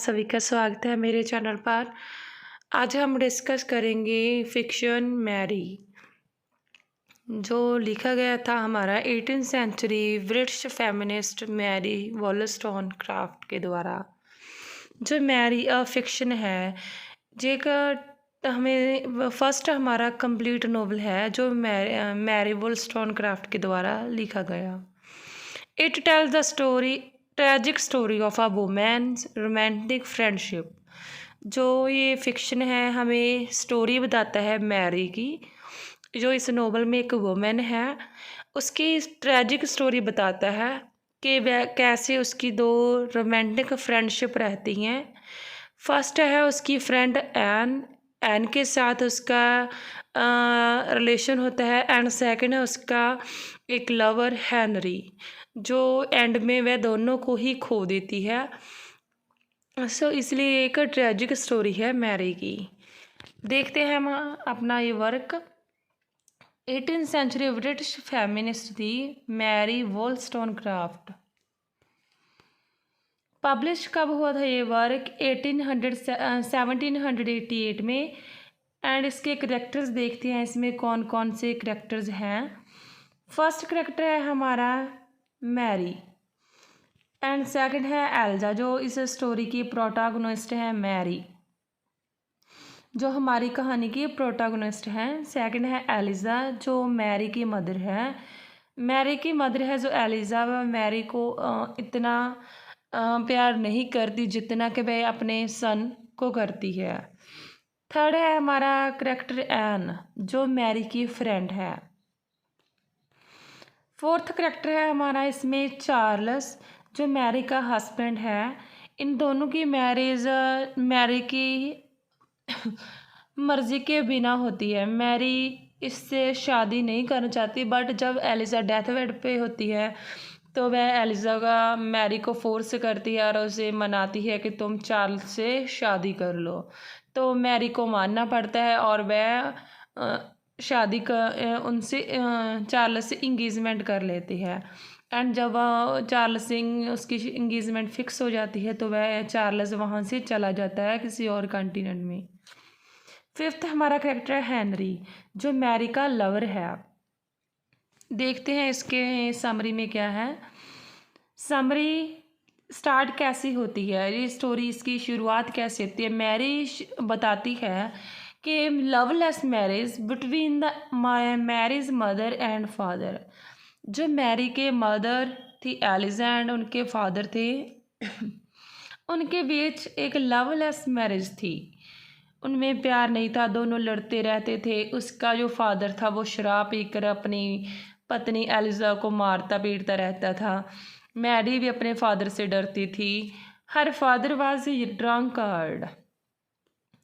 सभी का स्वागत है मेरे चैनल पर। आज हम डिस्कस करेंगे फिक्शन मैरी, जो लिखा गया था हमारा 18वीं सेंचुरी ब्रिटिश फेमिनिस्ट मैरी वॉलस्टोनक्राफ्ट के द्वारा। जो मैरी फिक्शन है, जेका हमें फर्स्ट हमारा कंप्लीट नोवेल है जो मैरी वॉलस्टोनक्राफ्ट के द्वारा लिखा गया। It tells the story tragic story of a women's romantic friendship. जो ये फिक्शन है हमें स्टोरी बताता है मैरी की, जो इस नोवेल में एक वुमेन है, उसकी ट्रैजिक स्टोरी बताता है कि वह कैसे उसकी दो रोमांटिक फ्रेंडशिप रहती हैं। फर्स्ट है उसकी फ्रेंड एन के साथ उसका रिलेशन होता है, एंड सेकंड है उसका एक लवर हेनरी, जो एंड में वह दोनों को ही खो देती है। इसलिए एक ट्रेजिक स्टोरी है मैरी की। देखते हैं हम अपना ये वर्क। 18वीं सेंचुरी ब्रिटिश फेमिनिस्ट थी मैरी वॉलस्टोनक्राफ्ट। पब्लिश कब हुआ था ये वर्क? 1788 में। एंड इसके करेक्टर्स देखते हैं इसमें कौन कौन से करेक्टर्स हैं। फर्स्ट करेक्टर है हमारा मैरी, एंड सेकंड है एल्जा, जो इस स्टोरी की प्रोटैगनिस्ट है मैरी, जो हमारी कहानी की प्रोटैगनिस्ट हैं। सेकंड है एलिज़ा, जो मैरी की मदर है। मैरी की मदर है जो एलिज़ा, वह मैरी को इतना प्यार नहीं करती जितना कि वह अपने सन को करती है। थर्ड है हमारा करेक्टर एन, जो मैरी की फ्रेंड है। फोर्थ करेक्टर है हमारा इसमें चार्ल्स, जो मैरी का हस्बैंड है। इन दोनों की मैरिज मैरी की मर्ज़ी के बिना होती है। मैरी इससे शादी नहीं करना चाहती, बट जब एलिज़ा डेथ बेड पे होती है तो वह एलिज़ा का मैरी को फोर्स करती है और उसे मनाती है कि तुम चार्ल्स से शादी कर लो। तो मैरी को मानना पड़ता है और वह शादी का उनसे चार्ल्स से इंगेजमेंट कर लेती है। एंड जब चार्ल्स सिंह उसकी इंगेजमेंट फिक्स हो जाती है तो वह चार्ल्स वहाँ से चला जाता है किसी और कॉन्टिनेंट में। फिफ्थ हमारा कैरेक्टर है हेनरी, जो मैरी का लवर है। देखते हैं इसके समरी में क्या है। समरी स्टार्ट कैसी होती है, ये स्टोरी इसकी शुरुआत कैसे होती है। मैरी बताती है कि loveless marriage between the Mary's mother and father. जो मैरी के मदर थी एलिजा एंड उनके फादर थे उनके बीच एक लवलेस मैरिज थी। उनमें प्यार नहीं था, दोनों लड़ते रहते थे। उसका जो फादर था वो शराब पीकर अपनी पत्नी एलिजा को मारता पीटता रहता था। मैरी भी अपने फादर से डरती थी। हर फादर वाज ड्रंकार्ड,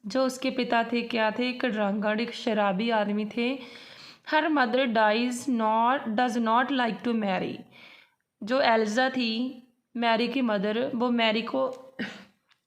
जो उसके पिता थे क्या थे? एक ड्रंकार्ड, एक शराबी आदमी थे। Her mother does not like to Mary. जो एलिजा थी मैरी की मदर, वो मैरी को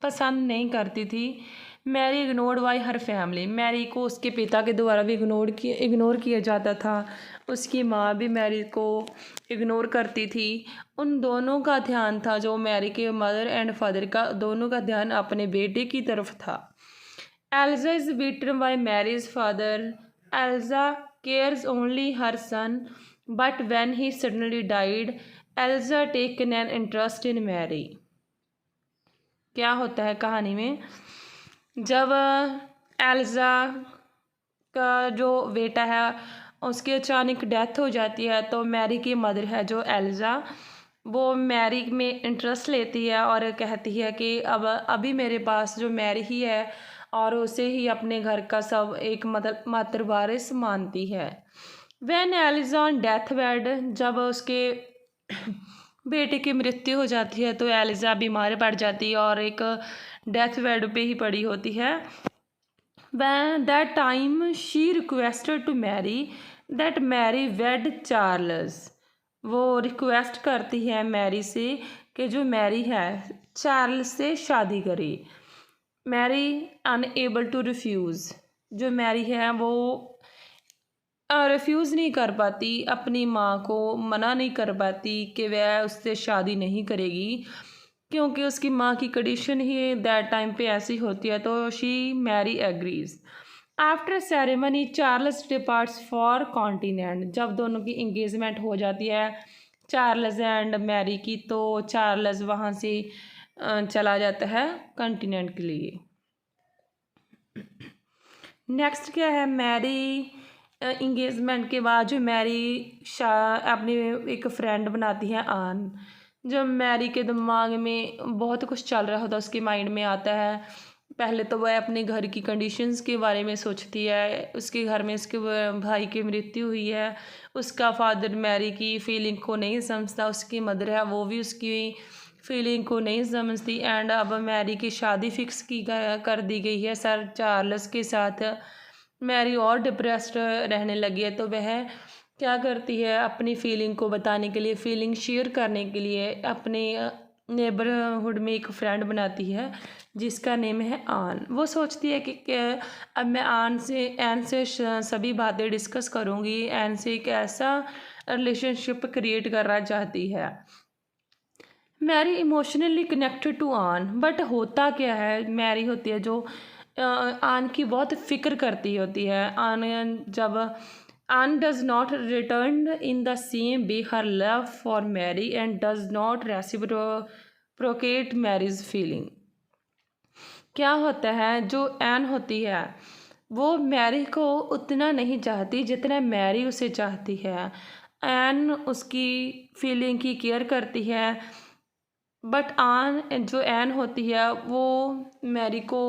पसंद नहीं करती थी। Mary ignored by her family. Mary को उसके पिता के द्वारा भी इग्नोर किया जाता था। उसकी माँ भी मैरी को इग्नोर करती थी। उन दोनों का ध्यान था, जो मैरी के मदर एंड फादर का, दोनों का ध्यान अपने बेटे की तरफ था। Elsa is beaten by Mary's father. Elsa cares only her son, but when he suddenly died Elsa taken an interest in Mary. क्या होता है कहानी में, जब एल्जा का जो बेटा है उसकी अचानक डेथ हो जाती है तो मैरी की मदर है जो एल्जा, वो मैरी में इंटरेस्ट लेती है और कहती है कि अब अभी मेरे पास जो मैरी ही है और उसे ही अपने घर का सब एक मात्र वारिस मानती है। When Eliza on death bed, जब उसके बेटे की मृत्यु हो जाती है तो एलिजा बीमार पड़ जाती है और एक डेथ बेड पे ही पड़ी होती है। When that time she requested to marry that Mary wed Charles. वो रिक्वेस्ट करती है मैरी से कि जो मैरी है चार्ल्स से शादी करे। Mary unable to refuse. जो मैरी है वो रिफ्यूज़ नहीं कर पाती, अपनी माँ को मना नहीं कर पाती कि वह उससे शादी नहीं करेगी, क्योंकि उसकी माँ की कंडीशन ही दैट टाइम पे ऐसी होती है, तो she Mary agrees. After ceremony Charles departs for continent. जब दोनों की इंगेजमेंट हो जाती है चार्ल्स एंड मैरी की, तो चार्ल्स वहाँ से चला जाता है कॉन्टिनेंट के लिए। नेक्स्ट क्या है, मैरी इंगेजमेंट के बाद जो मैरी अपनी एक फ्रेंड बनाती है आन। जब मैरी के दिमाग में बहुत कुछ चल रहा होता है, उसके माइंड में आता है, पहले तो वह अपने घर की कंडीशंस के बारे में सोचती है। उसके घर में उसके भाई की मृत्यु हुई है, उसका फादर मैरी की फीलिंग को नहीं समझता, उसकी मदर है वो भी उसकी फीलिंग को नहीं समझती। एंड अब मैरी की शादी फिक्स की कर दी गई है सर चार्ल्स के साथ। मैरी और डिप्रेस्ड रहने लगी है, तो वह क्या करती है, अपनी फीलिंग को बताने के लिए, फीलिंग शेयर करने के लिए अपने नेबरहुड में एक फ्रेंड बनाती है जिसका नेम है आन। वो सोचती है कि अब मैं एन से सभी बातें डिस्कस करूँगी, एन से एक ऐसा रिलेशनशिप क्रिएट करना चाहती है। मैरी इमोशनली कनेक्टेड टू आन, बट होता क्या है, मैरी होती है जो आन की बहुत फिक्र करती होती है। जब Ann does not return in the same way her love for Mary and does not reciprocate Mary's feeling. क्या होता है, जो एन होती है वो मैरी को उतना नहीं चाहती जितना मैरी उसे चाहती है। एन उसकी फीलिंग की केयर करती है, बट जो एन होती है वो मैरी को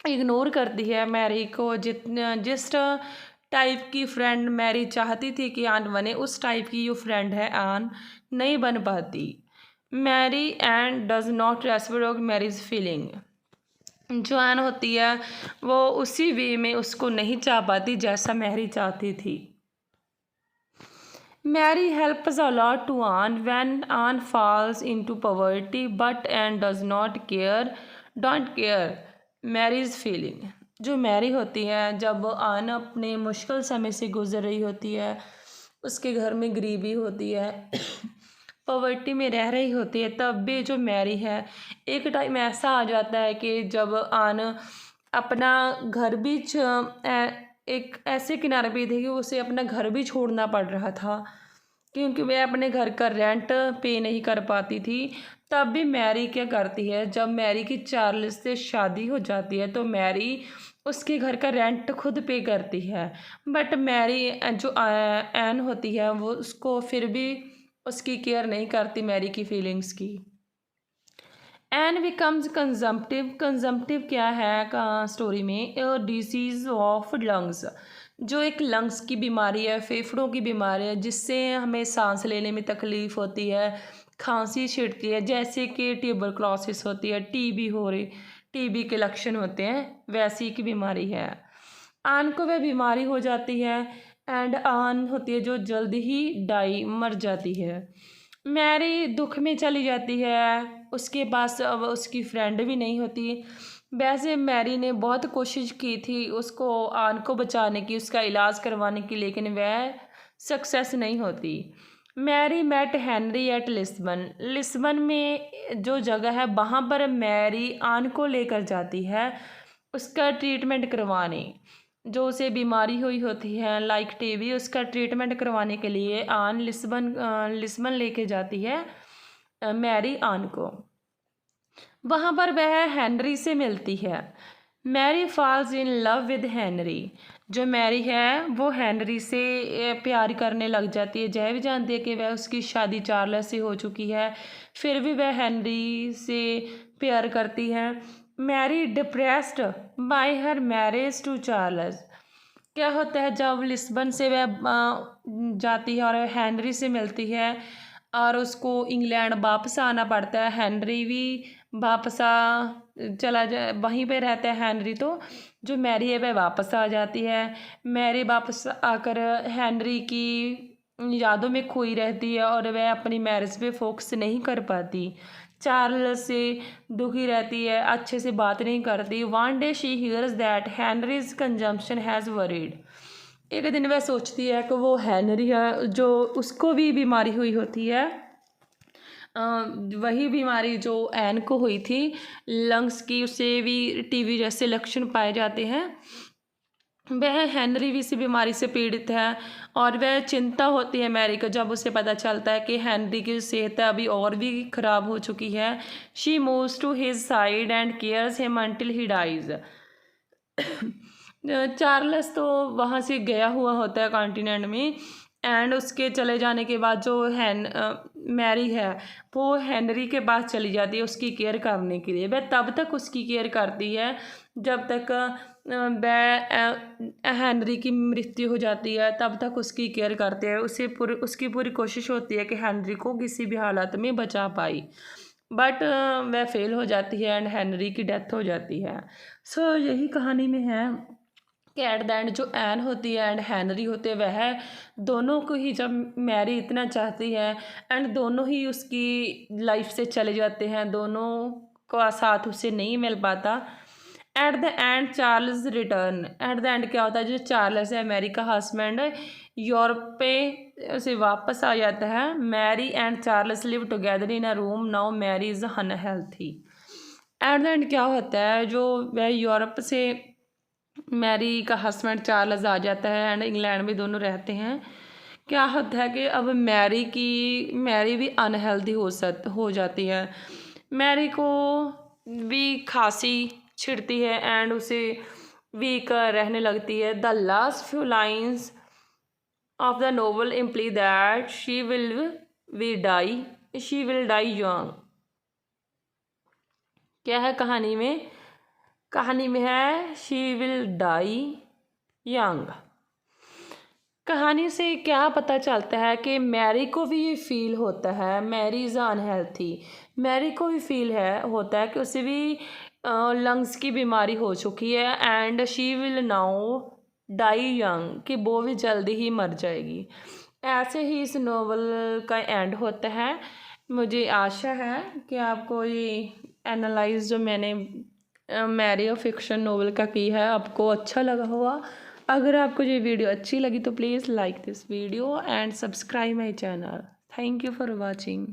इग्नोर करती है। मैरी को जिस टाइप की फ्रेंड मैरी चाहती थी कि आन बने, उस टाइप की जो फ्रेंड है आन नहीं बन पाती। Mary and does not respect Mary's feeling. जो आन होती है वो उसी वे में उसको नहीं चाह पाती जैसा मैरी चाहती थी। Mary helps a lot to Anne when Anne falls into poverty, but Anne does not don't care Mary's feeling। जो मैरी होती है, जब आन अपने मुश्किल समय से गुजर रही होती है, उसके घर में गरीबी होती है, पॉवर्टी में रह रही होती है, तब भी जो मैरी है, एक टाइम ऐसा आ जाता है कि जब आन अपना घर भी एक ऐसे किनारे पे थी कि उसे अपना घर भी छोड़ना पड़ रहा था क्योंकि वह अपने घर का रेंट पे नहीं कर पाती थी। तब भी मैरी क्या करती है, जब मैरी की चार्ल्स से शादी हो जाती है तो मैरी उसके घर का रेंट खुद पे करती है। बट मैरी जो एन होती है वो उसको फिर भी उसकी केयर नहीं करती मैरी की फीलिंग्स की। एन बिकम्स कंजम्पटिव क्या है स्टोरी में, डिसीज़ ऑफ लंग्स। जो एक लंग्स की बीमारी है, फेफड़ों की बीमारी है, जिससे हमें सांस लेने में तकलीफ़ होती है, खांसी छिड़ती है, जैसे कि ट्यूबरक्लोसिस होती है, टीबी के लक्षण होते हैं, वैसी की बीमारी है। आन को वह बीमारी हो जाती है एंड आन होती है जो जल्दी ही मर जाती है। मैरी दुख में चली जाती है, उसके पास अब उसकी फ्रेंड भी नहीं होती। वैसे मैरी ने बहुत कोशिश की थी उसको आन को बचाने की, उसका इलाज करवाने की, लेकिन वह सक्सेस नहीं होती। Mary met Henry at Lisbon में जो जगह है वहाँ पर मैरी आन को लेकर जाती है उसका ट्रीटमेंट करवाने। जो उसे बीमारी हुई होती है लाइक टीबी, उसका ट्रीटमेंट करवाने के लिए आन लिस्बन लेके जाती है मैरी आन को। वहाँ पर वह हेनरी से मिलती है। Mary falls in love with Henry. जो मैरी है वो हेनरी से प्यार करने लग जाती है। जय भी जानती है कि वह उसकी शादी चार्ल्स से हो चुकी है, फिर भी वह हेनरी से प्यार करती है। Mary depressed by her marriage to Charles. क्या होता है, जब लिस्बन से वह जाती है और हेनरी से मिलती है और उसको इंग्लैंड वापस आना पड़ता है, हेनरी भी वापस चला जाए, वहीं पे रहता है हेनरी। तो जो मैरी है वह वापस आ जाती है। मैरी वापस आकर हेनरी की यादों में खोई रहती है और वह अपनी मैरिज पे फोकस नहीं कर पाती। चार्ल्स से दुखी रहती है, अच्छे से बात नहीं करती। One day she hears that Henry's consumption has worried. एक दिन वह सोचती है कि वो हेनरी है जो उसको भी बीमारी हुई होती है, वही बीमारी जो एन को हुई थी लंग्स की, उससे भी टीबी जैसे लक्षण पाए जाते हैं। वह हेनरी भी इसी बीमारी से पीड़ित है और वह चिंता होती है मैरी को जब उसे पता चलता है कि हेनरी की सेहत अभी और भी ख़राब हो चुकी है। She moves to his side and cares him until he dies. Charles तो वहाँ से गया हुआ होता है कॉन्टिनेंट में, एंड उसके चले जाने के बाद जो मैरी है वो हेनरी के पास चली जाती है उसकी केयर करने के लिए। वह तब तक उसकी केयर करती है जब तक वह हेनरी की मृत्यु हो जाती है, तब तक उसकी केयर करते हैं। उसकी पूरी कोशिश होती है कि हेनरी को किसी भी हालत में बचा पाई, बट वह फेल हो जाती है एंड हेनरी की डेथ हो जाती है। सो यही कहानी में है कि एट द एंड जो एन होती है एंड हेनरी होते हैं, वह दोनों को ही जब मैरी इतना चाहती है एंड दोनों ही उसकी लाइफ से चले जाते हैं, दोनों का साथ उसे नहीं मिल पाता। Eight the and Charles return. Eight the end क्या होता है, जो चार्ल्स है मैरी का हस्बैंड, यूरोप पे से वापस आ जाता है। Mary and Charles live together in a room, now Mary is unhealthy. At the end क्या होता है, जो वह यूरोप से मैरी का हस्बैंड चार्ल्स आ जाता है एंड इंग्लैंड में दोनों रहते हैं। क्या होता है कि अब मैरी भी अनहेल्दी हो जाती है। मैरी को भी खांसी छिड़ती है एंड उसे वीक रहने लगती है। The last few lines of the novel imply that she will die young. क्या है कहानी में? कहानी में है शी विल डाई यंग। कहानी से क्या पता चलता है कि मैरी को भी ये फील होता है, मैरी इज़ अनहेल्थी। मैरी को भी फील होता है कि उसे भी लंग्स की बीमारी हो चुकी है and she will now die young, कि वो भी जल्दी ही मर जाएगी। ऐसे ही इस नोवेल का एंड होता है। मुझे आशा है कि आपको ये एनालाइज जो मैंने मैरी और फिक्शन नोवेल का की है आपको अच्छा लगा होगा। अगर आपको ये वीडियो अच्छी लगी तो please like this video and subscribe my channel. Thank you for watching.